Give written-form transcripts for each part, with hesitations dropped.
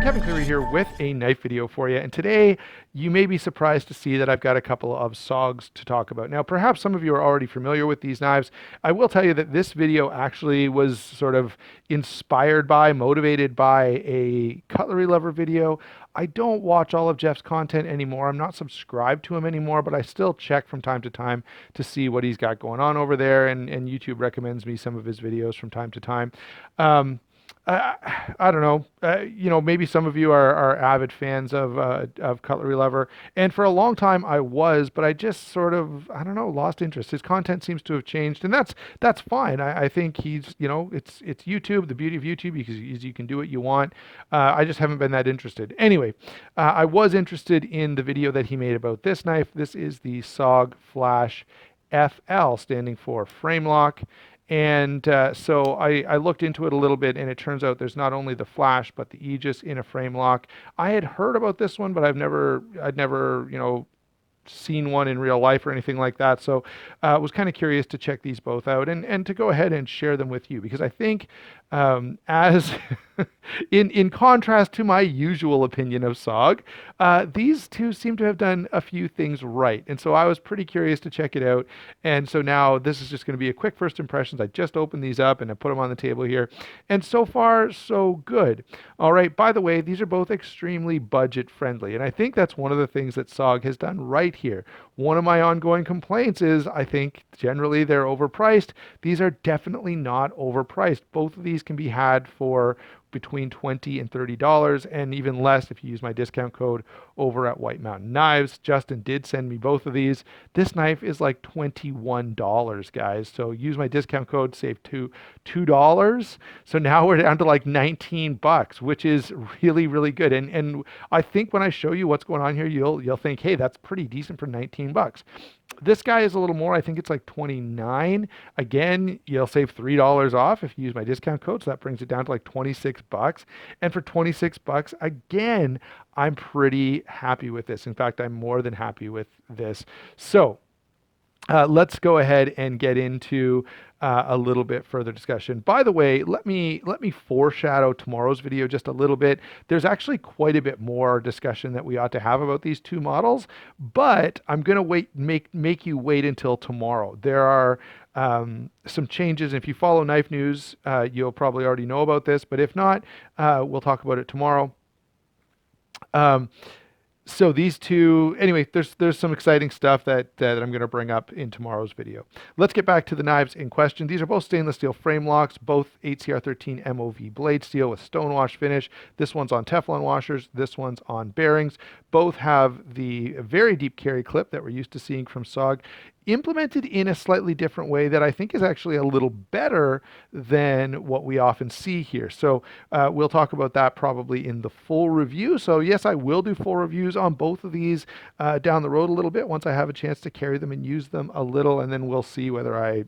Kevin Cleary here with a knife video for you. And today you may be surprised to see that I've got a couple of SOGs to talk about. Now, perhaps some of you are already familiar with these knives. I will tell you that this video actually was sort of inspired by, motivated by a cutlery lover video. I don't watch all of Jeff's content anymore. I'm not subscribed to him anymore, but I still check from time to time to see what he's got going on over there. And YouTube recommends me some of his videos from time to time. I don't know. Maybe some of you are avid fans of Cutlery Lover, and for a long time I was, but I just sort of, I don't know, lost interest. His content seems to have changed, and that's fine. I think he's, it's YouTube. The beauty of YouTube because you can do what you want. I just haven't been that interested. Anyway, I was interested in the video that he made about this knife. This is the SOG Flash FL, standing for frame lock. And so I looked into it a little bit, and it turns out there's not only the Flash but the Aegis in a frame lock. I had heard about this one, but I'd never seen one in real life or anything like that. So I was kind of curious to check these both out and to go ahead and share them with you, because I think as in contrast to my usual opinion of SOG, these two seem to have done a few things right. And so I was pretty curious to check it out. And so now this is just going to be a quick first impressions. I just opened these up and I put them on the table here. And so far, so good. All right. By the way, these are both extremely budget friendly. And I think that's one of the things that SOG has done right here. One of my ongoing complaints is I think generally they're overpriced. These are definitely not overpriced. Both of these can be had for between $20 and $30, and even less if you use my discount code over at White Mountain Knives. Justin did send me both of these. This knife is like $21, guys. So use my discount code, save $2. So now we're down to like 19 bucks, which is really, really good. And I think when I show you what's going on here, you'll think, hey, that's pretty decent for 19 bucks. This guy is a little more. I think it's like 29. Again, you'll save $3 off if you use my discount code. So that brings it down to like 26 bucks. And for 26 bucks, again, I'm pretty happy with this. In fact, I'm more than happy with this. So let's go ahead and get into a little bit further discussion. By the way, let me foreshadow tomorrow's video just a little bit. There's actually quite a bit more discussion that we ought to have about these two models, but I'm going to make you wait until tomorrow. There are some changes. If you follow Knife News, you'll probably already know about this, but if not, we'll talk about it tomorrow. So these two, anyway, there's some exciting stuff that I'm going to bring up in tomorrow's video. Let's get back to the knives in question. These are both stainless steel frame locks, both 8CR13 MOV blade steel with stonewash finish. This one's on Teflon washers. This one's on bearings. Both have the very deep carry clip that we're used to seeing from SOG, implemented in a slightly different way that I think is actually a little better than what we often see here. So we'll talk about that probably in the full review. So yes, I will do full reviews on both of these down the road a little bit once I have a chance to carry them and use them a little, and then we'll see whether I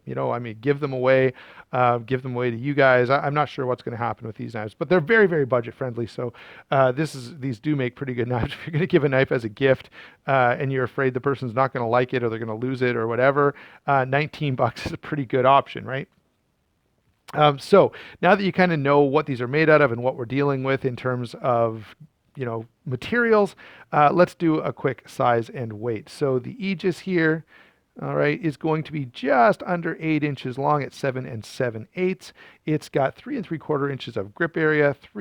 give them away to you guys. I'm not sure what's going to happen with these knives, but they're very, very budget friendly. So these do make pretty good knives. If you're going to give a knife as a gift and you're afraid the person's not going to like it or they're going to lose it or whatever, 19 bucks is a pretty good option, right? So now that you kind of know what these are made out of and what we're dealing with in terms of materials, let's do a quick size and weight. So the Aegis here, all right, is going to be just under 8 inches long at 7 7/8. It's got 3 3/4 inches of grip area, just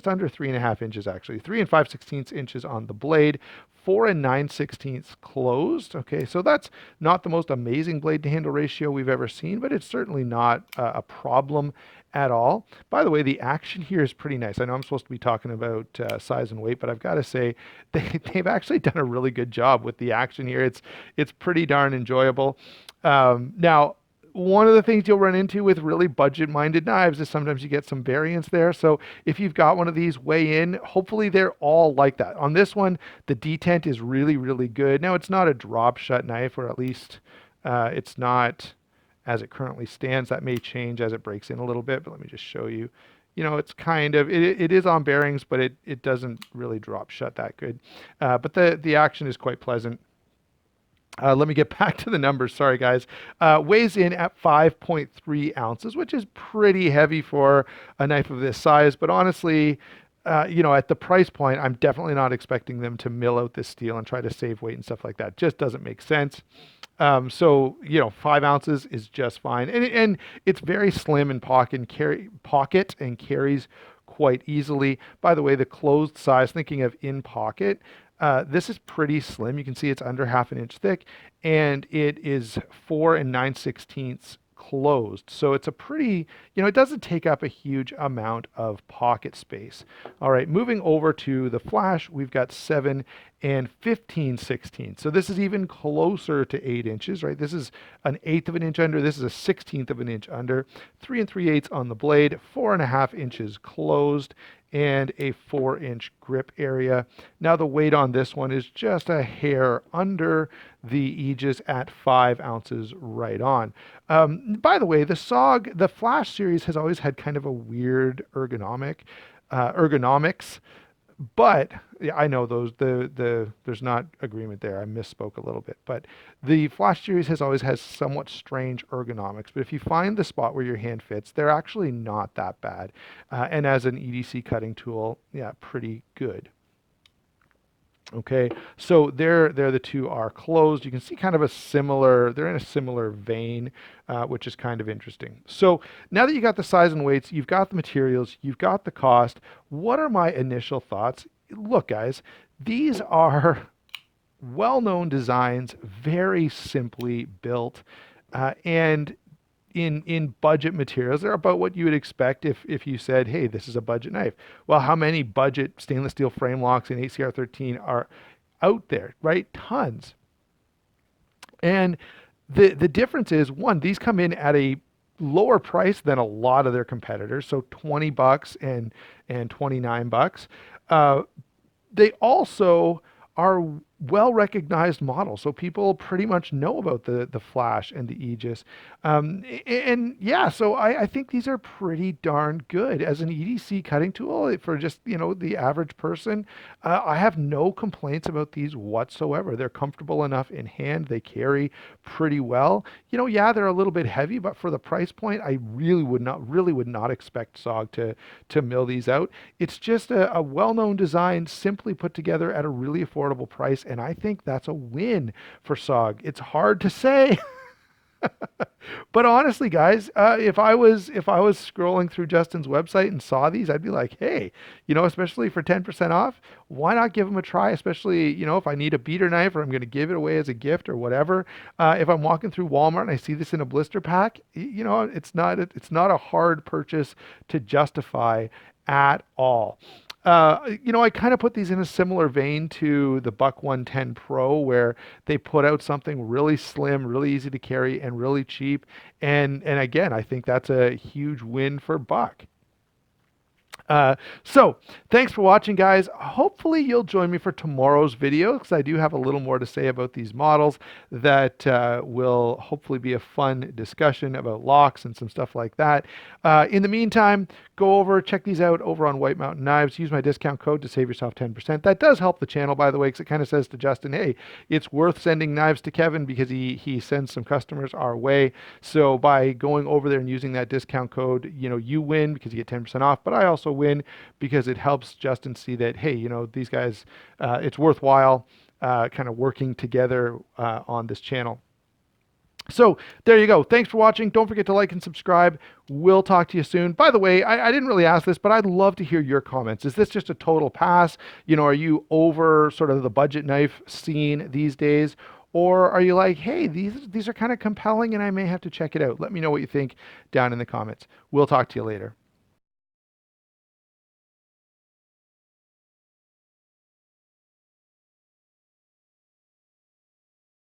under 3.5 inches actually, 3 5/16 inches on the blade, 4 9/16 closed. Okay, so that's not the most amazing blade to handle ratio we've ever seen, but it's certainly not a problem at all. By the way, the action here is pretty nice. I know I'm supposed to be talking about size and weight, but I've got to say they've actually done a really good job with the action here. It's pretty darn enjoyable. Now, one of the things you'll run into with really budget-minded knives is sometimes you get some variance there. So if you've got one of these, weigh in. Hopefully they're all like that. On this one, the detent is really, really good. Now, it's not a drop shut knife, or at least it's not as it currently stands. That may change as it breaks in a little bit, but let me just show you. It's kind of, it is on bearings, but it doesn't really drop shut that good. But the action is quite pleasant. Let me get back to the numbers. Sorry, guys. Weighs in at 5.3 ounces, which is pretty heavy for a knife of this size. But honestly, at the price point, I'm definitely not expecting them to mill out this steel and try to save weight and stuff like that. Just doesn't make sense. So 5 ounces is just fine, and it's very slim in pocket and carries quite easily. By the way, the closed size, thinking of in pocket, this is pretty slim. You can see it's under half an inch thick, and it is 4 and 9/16 closed. So it's a pretty, it doesn't take up a huge amount of pocket space. All right, moving over to the flash, we've got 7 and 15/16. So this is even closer to 8 inches, right? This is an eighth of an inch under. This is a 16th of an inch under. 3 and 3/8 on the blade, 4.5 inches closed, and a 4-inch grip area. Now the weight on this one is just a hair under the Aegis at 5 ounces right on. By the way, the Flash series has always had kind of a weird ergonomics, but yeah, I know there's not agreement there. I misspoke a little bit, but the Flash series has always had somewhat strange ergonomics. But if you find the spot where your hand fits, they're actually not that bad. And as an EDC cutting tool, yeah, pretty good. Okay, so there the two are closed. You can see kind of they're in a similar vein, which is kind of interesting. So now that you got the size and weights, you've got the materials, you've got the cost, what are my initial thoughts? Look, guys, these are well-known designs, very simply built, and in budget materials. They're about what you would expect if you said, hey, this is a budget knife. Well, how many budget stainless steel frame locks in ACR 13 are out there, right? Tons. And the difference is, one, these come in at a lower price than a lot of their competitors, so $20 and $29. They also are well-recognized models, so people pretty much know about the Flash and the Aegis, and yeah, so I think these are pretty darn good as an EDC cutting tool for just the average person. I have no complaints about these whatsoever. They're comfortable enough in hand. They carry pretty well. Yeah, they're a little bit heavy, but for the price point, I really would not expect SOG to mill these out. It's just a well-known design, simply put together at a really affordable price. And I think that's a win for SOG. It's hard to say, but honestly, guys, if I was scrolling through Justin's website and saw these, I'd be like, hey, especially for 10% off, why not give them a try? Especially, if I need a beater knife or I'm going to give it away as a gift or whatever. If I'm walking through Walmart and I see this in a blister pack, it's not a hard purchase to justify at all. I kind of put these in a similar vein to the Buck 110 Pro, where they put out something really slim, really easy to carry, and really cheap. And again, I think that's a huge win for Buck. So thanks for watching, guys. Hopefully you'll join me for tomorrow's video, because I do have a little more to say about these models that will hopefully be a fun discussion about locks and some stuff like that. In the meantime, go over, check these out over on White Mountain Knives. Use my discount code to save yourself 10%. That does help the channel, by the way, because it kind of says to Justin, hey, it's worth sending knives to Kevin because he sends some customers our way. So by going over there and using that discount code, you win because you get 10% off, but I also win because it helps Justin see that, hey, these guys, it's worthwhile kind of working together on this channel. So there you go. Thanks for watching. Don't forget to like and subscribe. We'll talk to you soon. By the way, I didn't really ask this, but I'd love to hear your comments. Is this just a total pass? Are you over sort of the budget knife scene these days? Or are you like, hey, these are kind of compelling and I may have to check it out? Let me know what you think down in the comments. We'll talk to you later.